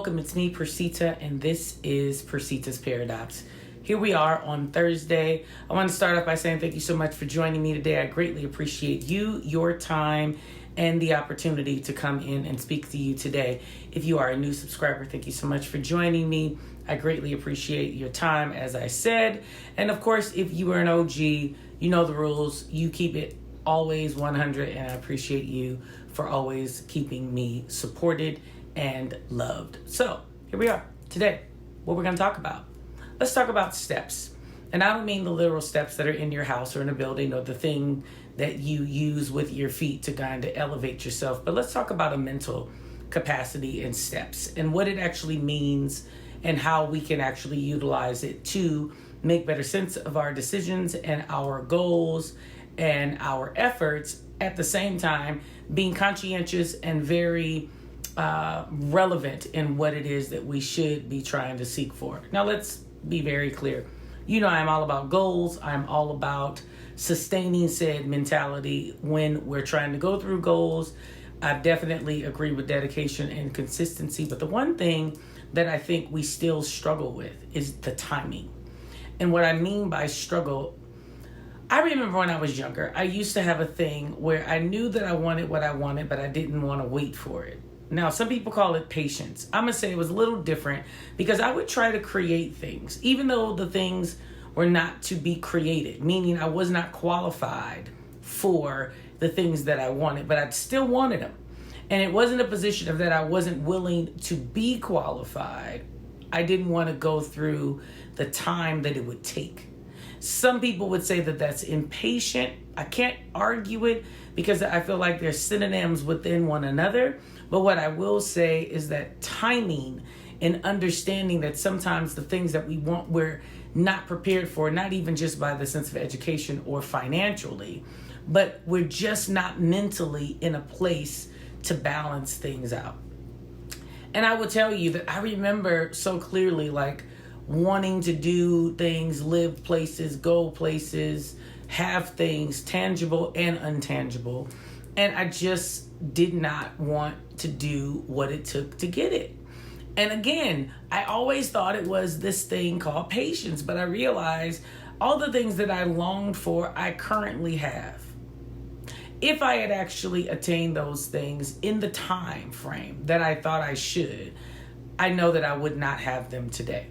welcome. It's me, Percita, and this is Percita's Paradox. Here we are on Thursday. I want to start off by saying thank you so much for joining me today. I greatly appreciate you, your time, and the opportunity to come in and speak to you today. If you are a new subscriber, thank you so much for joining me. I greatly appreciate your time, as I said. And of course, if you are an OG, you know the rules. You keep it always 100, and I appreciate you for always keeping me supported and loved. So here we are today. What we're going to talk about. Let's talk about steps. And I don't mean the literal steps that are in your house or in a building or the thing that you use with your feet to kind of elevate yourself. But let's talk about a mental capacity and steps and what it actually means and how we can actually utilize it to make better sense of our decisions and our goals and our efforts, at the same time being conscientious and very relevant in what it is that we should be trying to seek for. Now, let's be very clear. You know, I'm all about goals. I'm all about sustaining said mentality when we're trying to go through goals. I definitely agree with dedication and consistency. But the one thing that I think we still struggle with is the timing. And what I mean by struggle, I remember when I was younger, I used to have a thing where I knew that I wanted what I wanted, but I didn't want to wait for it. Now, some people call it patience. I'm going to say it was a little different because I would try to create things, even though the things were not to be created, meaning I was not qualified for the things that I wanted, but I still wanted them. And it wasn't a position of that I wasn't willing to be qualified. I didn't want to go through the time that it would take. Some people would say that that's impatient. I can't argue it because I feel like there's synonyms within one another. But what I will say is that timing and understanding that sometimes the things that we want, we're not prepared for, not even just by the sense of education or financially, but we're just not mentally in a place to balance things out. And I will tell you that I remember so clearly, like, wanting to do things, live places, go places, have things tangible and untangible. And I just did not want to do what it took to get it. And again, I always thought it was this thing called patience, but I realized all the things that I longed for, I currently have. If I had actually attained those things in the time frame that I thought I should, I know that I would not have them today.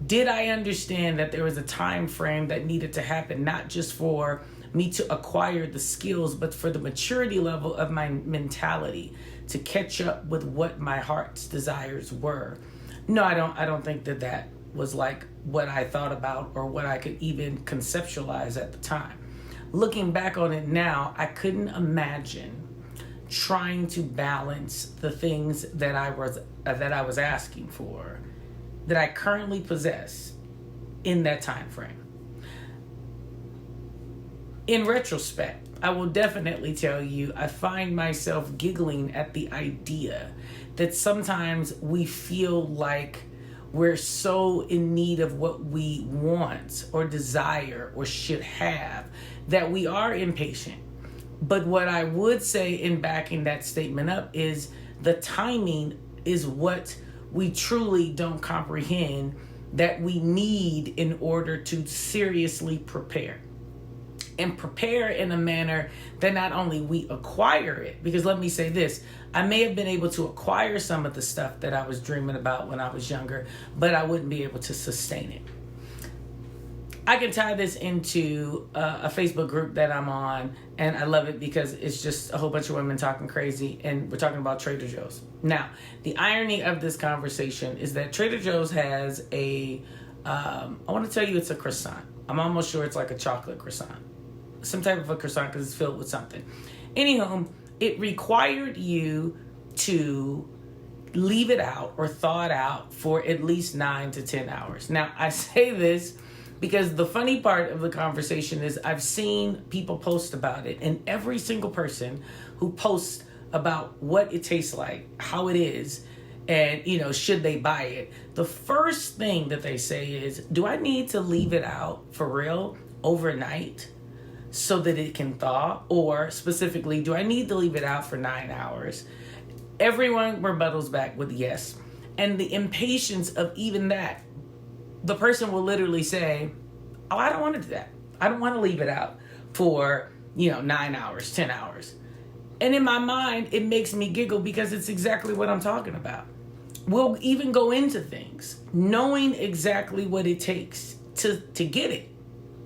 Did I understand that there was a time frame that needed to happen, not just for me to acquire the skills, but for the maturity level of my mentality to catch up with what my heart's desires were? No, I don't think that was like what I thought about or what I could even conceptualize at the time. Looking back on it now, I couldn't imagine trying to balance the things that I was asking for, that I currently possess in that time frame. In retrospect, I will definitely tell you, I find myself giggling at the idea that sometimes we feel like we're so in need of what we want or desire or should have that we are impatient. But what I would say in backing that statement up is the timing is what we truly don't comprehend that we need in order to seriously prepare. And prepare in a manner that not only we acquire it, because let me say this, I may have been able to acquire some of the stuff that I was dreaming about when I was younger, but I wouldn't be able to sustain it. I can tie this into a Facebook group that I'm on, and I love it because it's just a whole bunch of women talking crazy, and we're talking about Trader Joe's. Now, the irony of this conversation is that Trader Joe's has I want to tell you it's a croissant. I'm almost sure it's like a chocolate croissant. Some type of a croissant because it's filled with something. Anywho, it required you to leave it out or thaw it out for at least 9 to 10 hours. Now, I say this because the funny part of the conversation is I've seen people post about it, and every single person who posts about what it tastes like, how it is, and, should they buy it, the first thing that they say is, do I need to leave it out for real overnight so that it can thaw? Or specifically, do I need to leave it out for 9 hours? Everyone rebuttals back with yes. And the impatience of even that, the person will literally say, oh, I don't want to do that. I don't want to leave it out for, 9 hours, 10 hours. And in my mind, it makes me giggle because it's exactly what I'm talking about. We'll even go into things knowing exactly what it takes to get it,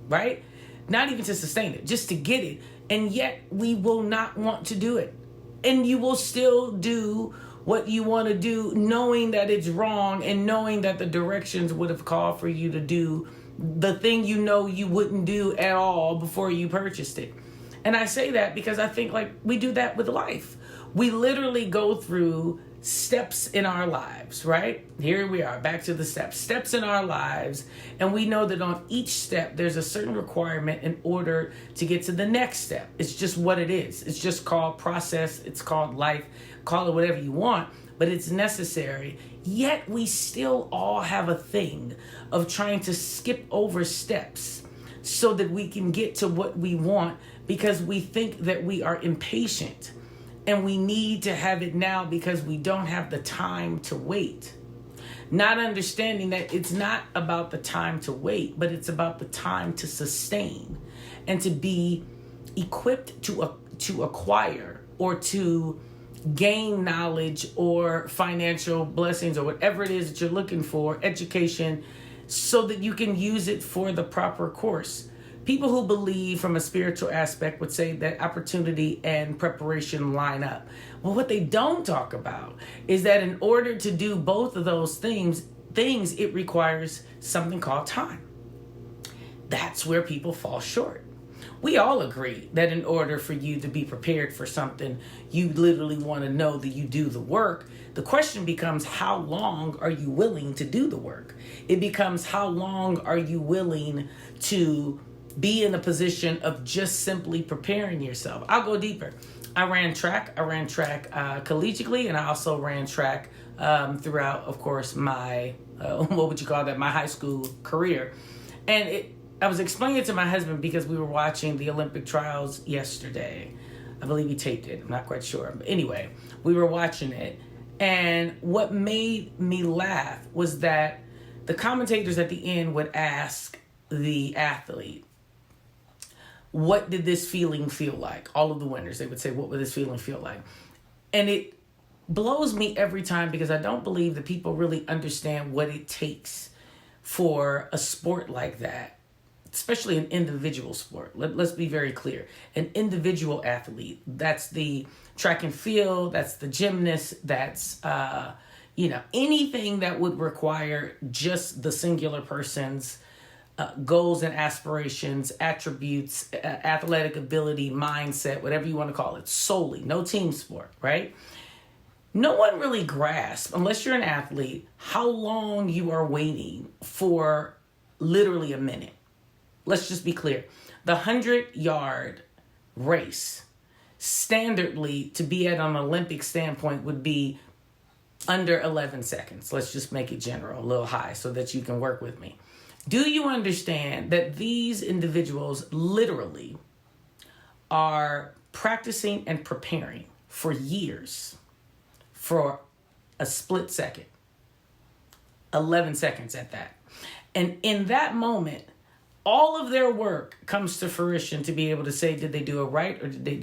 right? Not even to sustain it, just to get it. And yet we will not want to do it. And you will still do what you want to do, knowing that it's wrong and knowing that the directions would have called for you to do the thing you wouldn't do at all before you purchased it. And I say that because I think we do that with life. We literally go through steps in our lives, right? Here we are, back to the steps in our lives. And we know that on each step, there's a certain requirement in order to get to the next step. It's just what it is. It's just called process. It's called life. Call it whatever you want, but it's necessary. Yet we still all have a thing of trying to skip over steps so that we can get to what we want because we think that we are impatient and we need to have it now because we don't have the time to wait. Not understanding that it's not about the time to wait, but it's about the time to sustain and to be equipped to acquire or to gain knowledge or financial blessings or whatever it is that you're looking for, education, so that you can use it for the proper course. People who believe from a spiritual aspect would say that opportunity and preparation line up. Well, what they don't talk about is that in order to do both of those things, it requires something called time. That's where people fall short. We all agree that in order for you to be prepared for something, you literally want to know that you do the work. The question becomes, how long are you willing to do the work? It becomes, how long are you willing to be in a position of just simply preparing yourself? I'll go deeper. I ran track collegiately, and I also ran track throughout, of course, my, my high school career. And I was explaining it to my husband because we were watching the Olympic trials yesterday. I believe he taped it. I'm not quite sure. But anyway, we were watching it. And what made me laugh was that the commentators at the end would ask the athlete, what did this feeling feel like? All of the winners, they would say, what would this feeling feel like? And it blows me every time because I don't believe that people really understand what it takes for a sport like that, especially an individual sport. Let's be very clear. An individual athlete, that's the track and field, that's the gymnast, that's, anything that would require just the singular person's goals and aspirations, attributes, athletic ability, mindset, whatever you want to call it, solely, no team sport, right? No one really grasps, unless you're an athlete, how long you are waiting for literally a minute. Let's just be clear. The 100-yard race, standardly, to be at an Olympic standpoint, would be under 11 seconds. Let's just make it general, a little high, so that you can work with me. Do you understand that these individuals literally are practicing and preparing for years for a split second? 11 seconds at that. And in that moment, all of their work comes to fruition to be able to say, did they do it right or did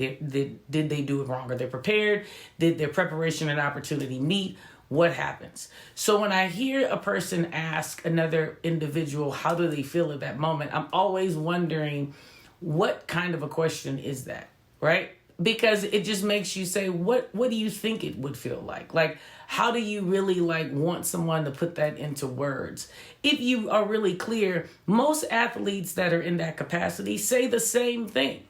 they do it wrong? Are they prepared? Did their preparation and opportunity meet? What happens? So when I hear a person ask another individual, how do they feel at that moment? I'm always wondering, what kind of a question is that, right? Because it just makes you say, what do you think it would feel like? Like, how do you really want someone to put that into words? If you are really clear, most athletes that are in that capacity say the same thing.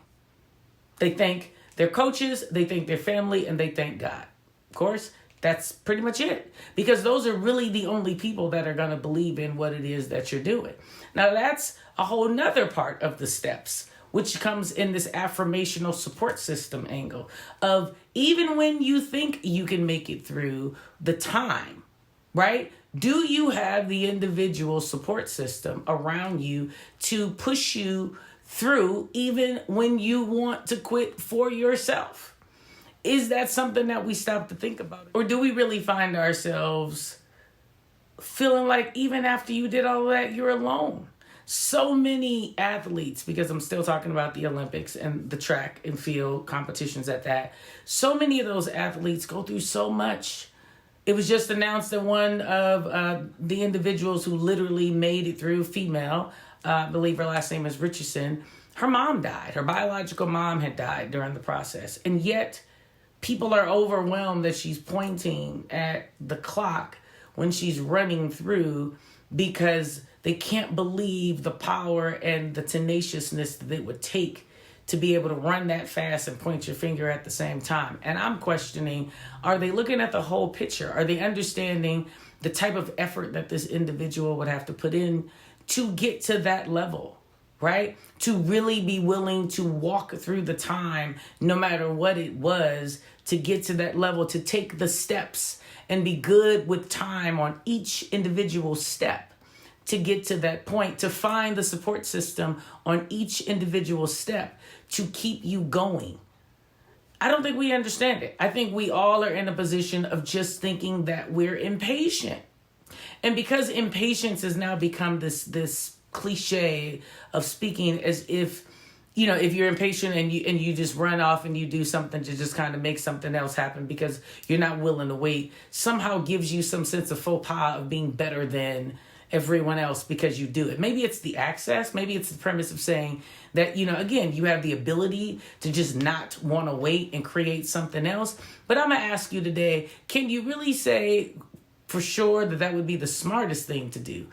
They thank their coaches, they thank their family, and they thank God. Of course, that's pretty much it. Because those are really the only people that are going to believe in what it is that you're doing. Now, that's a whole nother part of the steps, which comes in this affirmational support system angle of even when you think you can make it through the time, right? Do you have the individual support system around you to push you through even when you want to quit for yourself? Is that something that we stop to think about? Or do we really find ourselves feeling like even after you did all of that, you're alone. So many athletes, because I'm still talking about the Olympics and the track and field competitions at that, so many of those athletes go through so much. It was just announced that one of the individuals who literally made it through, female, I believe her last name is Richardson, her mom died. Her biological mom had died during the process. And yet people are overwhelmed that she's pointing at the clock when she's running through, because they can't believe the power and the tenaciousness that it would take to be able to run that fast and point your finger at the same time. And I'm questioning, are they looking at the whole picture? Are they understanding the type of effort that this individual would have to put in to get to that level, right? To really be willing to walk through the time, no matter what it was, to get to that level, to take the steps and be good with time on each individual step to get to that point, to find the support system on each individual step to keep you going. I don't think we understand it. I think we all are in a position of just thinking that we're impatient. And because impatience has now become this cliche of speaking as if, you know, if you're impatient and you just run off and you do something to just kind of make something else happen because you're not willing to wait, somehow gives you some sense of faux pas of being better than everyone else because you do it. Maybe it's the access. Maybe it's the premise of saying that, you know, again, you have the ability to just not want to wait and create something else. But I'm going to ask you today, can you really say for sure that that would be the smartest thing to do?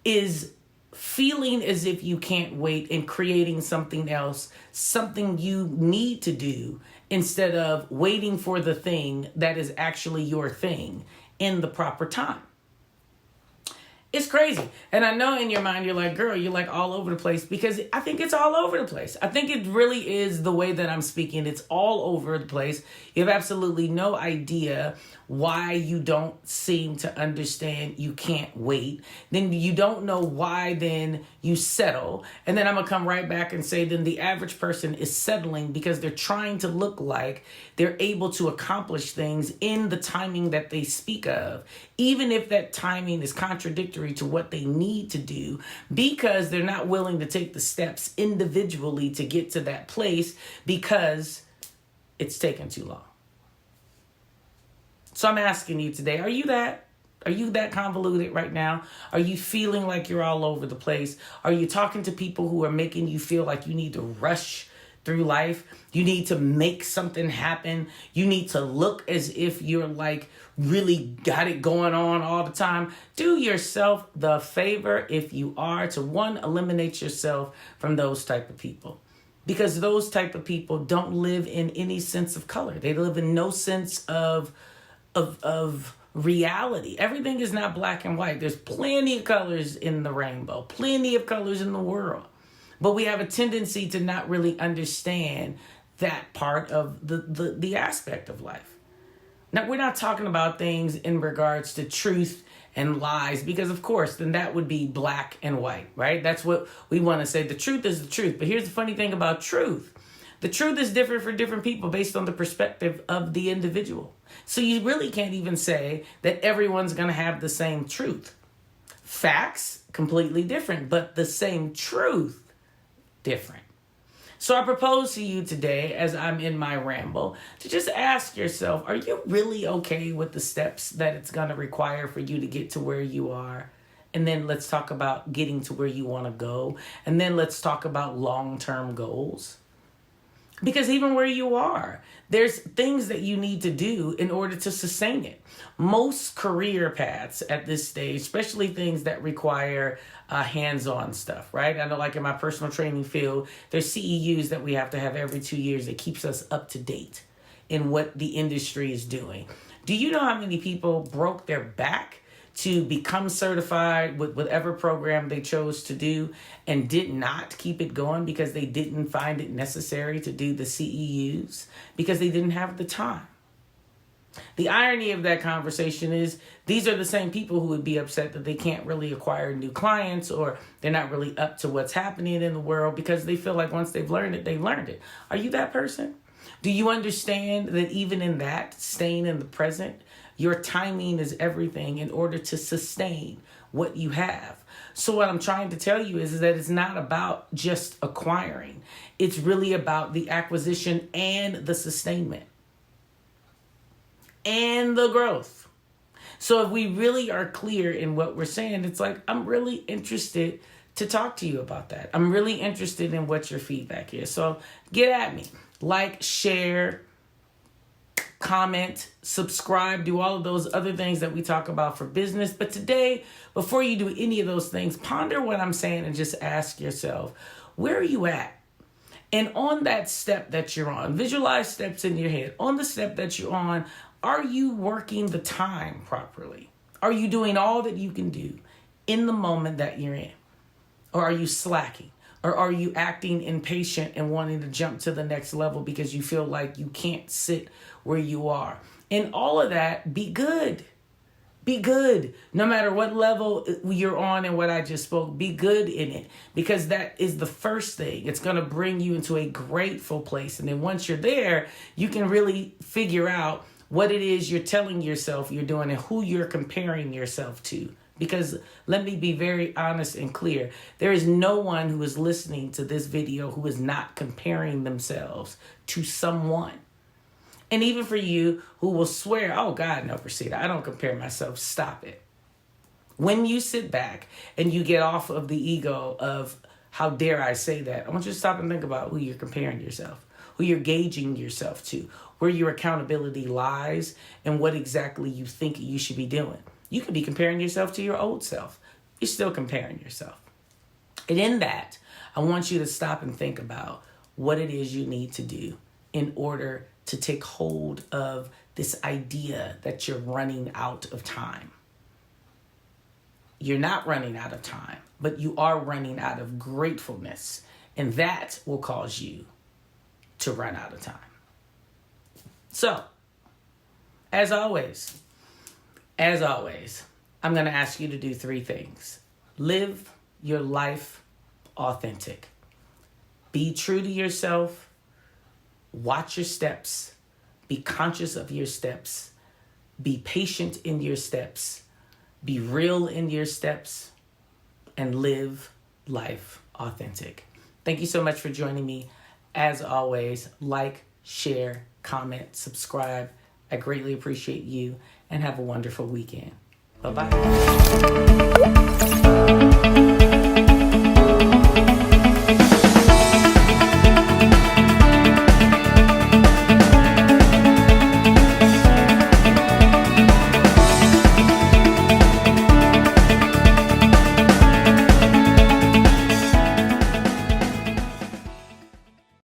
Is feeling as if you can't wait and creating something else, something you need to do, instead of waiting for the thing that is actually your thing in the proper time. It's crazy. And I know in your mind, you're like, girl, you're like all over the place, because I think it's all over the place. I think it really is the way that I'm speaking. It's all over the place. You have absolutely no idea why you don't seem to understand you can't wait. Then you don't know why then you settle. And then I'm going to come right back and say then the average person is settling because they're trying to look like they're able to accomplish things in the timing that they speak of, even if that timing is contradictory to what they need to do, because they're not willing to take the steps individually to get to that place because it's taken too long. So I'm asking you today, are you that convoluted right now? Are you feeling like you're all over the place? Are you talking to people who are making you feel like you need to rush through life? You need to make something happen. You need to look as if you're like really got it going on all the time. Do yourself the favor, if you are, to one, eliminate yourself from those type of people. Because those type of people don't live in any sense of color. They live in no sense of reality. Everything is not black and white. There's plenty of colors in the rainbow, plenty of colors in the world. But we have a tendency to not really understand that part of the aspect of life. Now, we're not talking about things in regards to truth and lies, because of course, then that would be black and white, right? That's what we want to say. The truth is the truth. But here's the funny thing about truth. The truth is different for different people based on the perspective of the individual. So you really can't even say that everyone's going to have the same truth. Facts, completely different, but the same truth, different. So I propose to you today, as I'm in my ramble, to just ask yourself, are you really okay with the steps that it's going to require for you to get to where you are? And then let's talk about getting to where you want to go. And then let's talk about long-term goals. Because even where you are, there's things that you need to do in order to sustain it. Most career paths at this stage, especially things that require hands-on stuff, right? I know, like in my personal training field, there's CEUs that we have to have every 2 years that keeps us up to date in what the industry is doing. Do you know how many people broke their back to become certified with whatever program they chose to do and did not keep it going because they didn't find it necessary to do the CEUs because they didn't have the time? The irony of that conversation is these are the same people who would be upset that they can't really acquire new clients, or they're not really up to what's happening in the world because they feel like once they've learned it, they've learned it. Are you that person? Do you understand that even in that, staying in the present Your timing is everything in order to sustain what you have. So what I'm trying to tell you is that it's not about just acquiring. It's really about the acquisition and the sustainment and the growth. So if we really are clear in what we're saying, it's like, I'm really interested to talk to you about that. I'm really interested in what your feedback is. So get at me. Like, share, comment, subscribe, do all of those other things that we talk about for business. But today, before you do any of those things, ponder what I'm saying and just ask yourself, where are you at? And on that step that you're on, visualize steps in your head. On the step that you're on, are you working the time properly? Are you doing all that you can do in the moment that you're in? Or are you slacking? Or are you acting impatient and wanting to jump to the next level because you feel like you can't sit where you are? In all of that, be good. Be good. No matter what level you're on and what I just spoke, be good in it. Because that is the first thing. It's going to bring you into a grateful place. And then once you're there, you can really figure out what it is you're telling yourself you're doing and who you're comparing yourself to. Because let me be very honest and clear. There is no one who is listening to this video who is not comparing themselves to someone. And even for you who will swear, oh God, no, Percita, I don't compare myself. Stop it. When you sit back and you get off of the ego of, how dare I say that? I want you to stop and think about who you're comparing yourself, who you're gauging yourself to, where your accountability lies, and what exactly you think you should be doing. You could be comparing yourself to your old self. You're still comparing yourself. And in that, I want you to stop and think about what it is you need to do in order to take hold of this idea that you're running out of time. You're not running out of time, but you are running out of gratefulness. And that will cause you to run out of time. So, as always, I'm going to ask you to do 3 things. Live your life authentic. Be true to yourself. Watch your steps. Be conscious of your steps. Be patient in your steps. Be real in your steps. And live life authentic. Thank you so much for joining me. As always, like, share, comment, subscribe. I greatly appreciate you, and have a wonderful weekend. Bye-bye.